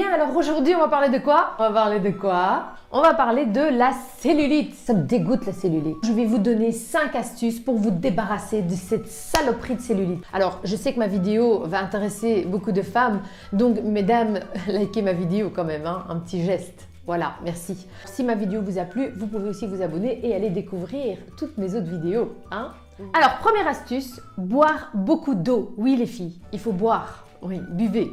bien, alors aujourd'hui, on va parler de quoi? On va parler de la cellulite. Ça me dégoûte la cellulite. Je vais vous donner 5 astuces pour vous débarrasser de cette saloperie de cellulite. Alors, je sais que ma vidéo va intéresser beaucoup de femmes, donc mesdames, likez ma vidéo quand même, hein, un petit geste. Voilà, merci. Si ma vidéo vous a plu, vous pouvez aussi vous abonner et aller découvrir toutes mes autres vidéos. Hein. Alors, première astuce, boire beaucoup d'eau. Oui les filles, il faut boire. Oui, buvez,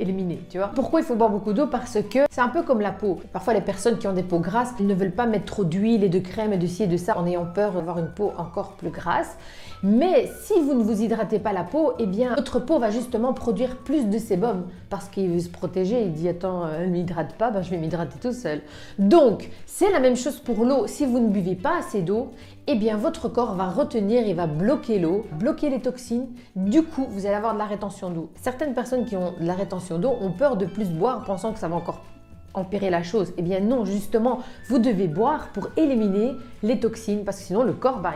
éliminez, tu vois. Pourquoi il faut boire beaucoup d'eau? Parce que c'est un peu comme la peau. Parfois, les personnes qui ont des peaux grasses, elles ne veulent pas mettre trop d'huile et de crème et de ci et de ça en ayant peur d'avoir une peau encore plus grasse. Mais si vous ne vous hydratez pas la peau, eh bien, votre peau va justement produire plus de sébum parce qu'il veut se protéger. Il dit, attends, elle ne m'hydrate pas, ben, je vais m'hydrater tout seul. Donc, c'est la même chose pour l'eau. Si vous ne buvez pas assez d'eau, eh bien, votre corps va retenir, il va bloquer l'eau, bloquer les toxines. Du coup, vous allez avoir de la rétention d'eau. Certaines personnes qui ont de la rétention d'eau ont peur de plus boire, pensant que ça va encore empirer la chose. Eh bien non, justement, vous devez boire pour éliminer les toxines, parce que sinon le corps, bah,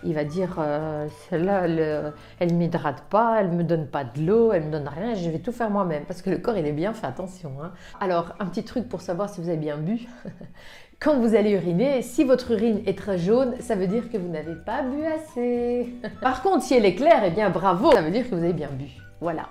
il va dire celle-là, elle ne m'hydrate pas, elle ne me donne pas de l'eau, elle ne me donne rien, je vais tout faire moi-même, parce que le corps, il est bien fait attention. Hein. Alors, un petit truc pour savoir si vous avez bien bu. Quand vous allez uriner, si votre urine est très jaune, ça veut dire que vous n'avez pas bu assez. Par contre, si elle est claire, eh bien bravo, ça veut dire que vous avez bien bu. Voilà.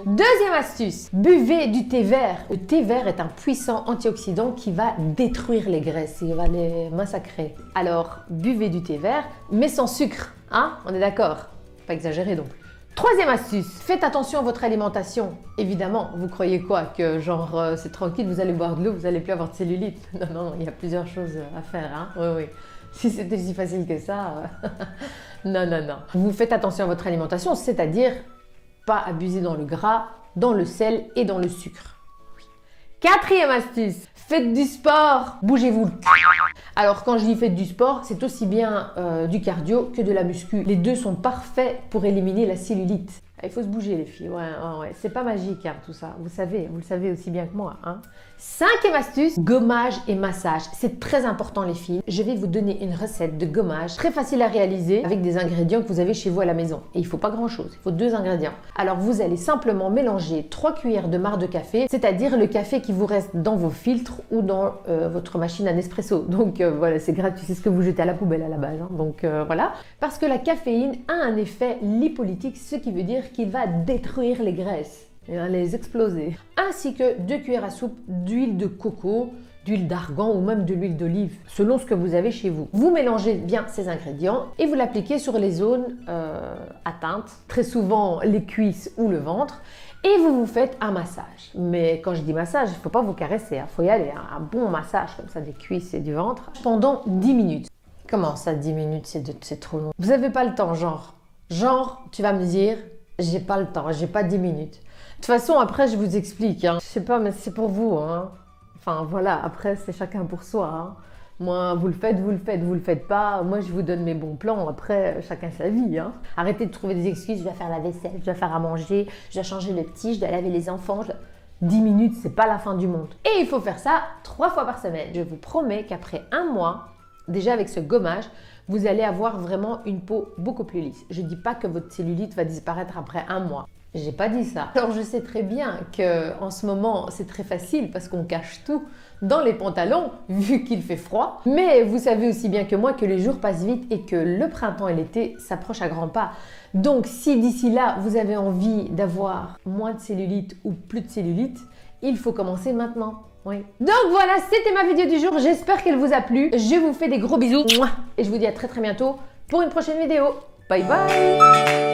Deuxième astuce, buvez du thé vert. Le thé vert est un puissant antioxydant qui va détruire les graisses, il va les massacrer. Alors, buvez du thé vert, mais sans sucre, hein? On est d'accord? Pas exagéré donc. Troisième astuce, faites attention à votre alimentation. Évidemment, vous croyez quoi? Que genre c'est tranquille, vous allez boire de l'eau, vous n'allez plus avoir de cellulite? Non, non, il y a plusieurs choses à faire, hein? Oui, oui. Si c'était si facile que ça, non, non, non. Vous faites attention à votre alimentation, c'est-à-dire pas abuser dans le gras, dans le sel et dans le sucre. Oui. Quatrième astuce, faites du sport, bougez-vous. Alors quand je dis faites du sport, c'est aussi bien du cardio que de la muscu. Les deux sont parfaits pour éliminer la cellulite. Il faut se bouger les filles, ouais. C'est pas magique hein, tout ça, vous le savez aussi bien que moi. Hein. Cinquième astuce, gommage et massage. C'est très important les filles. Je vais vous donner une recette de gommage très facile à réaliser avec des ingrédients que vous avez chez vous à la maison. Et il faut pas grand chose, il faut 2 ingrédients. Alors vous allez simplement mélanger 3 cuillères de marc de café, c'est-à-dire le café qui vous reste dans vos filtres ou dans votre machine à Nespresso. Donc voilà, c'est gratuit, c'est ce que vous jetez à la poubelle à la base. Hein. Donc voilà, parce que la caféine a un effet lipolytique, ce qui veut dire qu'il va détruire les graisses, et les exploser. Ainsi que 2 cuillères à soupe d'huile de coco, d'huile d'argan ou même de l'huile d'olive, selon ce que vous avez chez vous. Vous mélangez bien ces ingrédients et vous l'appliquez sur les zones atteintes, très souvent les cuisses ou le ventre, et vous vous faites un massage. Mais quand je dis massage, il ne faut pas vous caresser, il faut y aller, un bon massage comme ça des cuisses et du ventre, pendant 10 minutes. Comment ça 10 minutes, c'est trop long? Vous n'avez pas le temps, genre, tu vas me dire, j'ai pas le temps, j'ai pas 10 minutes. De toute façon, après, je vous explique. Hein. Je sais pas, mais c'est pour vous. Hein. Enfin, voilà, après, c'est chacun pour soi. Hein. Moi, vous le faites pas. Moi, je vous donne mes bons plans. Après, chacun sa vie. Hein. Arrêtez de trouver des excuses. Je dois faire la vaisselle, je dois faire à manger, je dois changer le petit, je dois laver les enfants. 10 minutes, c'est pas la fin du monde. Et il faut faire ça 3 fois par semaine. Je vous promets qu'après 1 mois, déjà avec ce gommage, vous allez avoir vraiment une peau beaucoup plus lisse. Je ne dis pas que votre cellulite va disparaître après 1 mois. J'ai pas dit ça. Alors je sais très bien qu'en ce moment, c'est très facile parce qu'on cache tout dans les pantalons vu qu'il fait froid. Mais vous savez aussi bien que moi que les jours passent vite et que le printemps et l'été s'approchent à grands pas. Donc si d'ici là, vous avez envie d'avoir moins de cellulite ou plus de cellulite, il faut commencer maintenant. Oui. Donc voilà, c'était ma vidéo du jour. J'espère qu'elle vous a plu. Je vous fais des gros bisous. Et je vous dis à très bientôt pour une prochaine vidéo. Bye bye!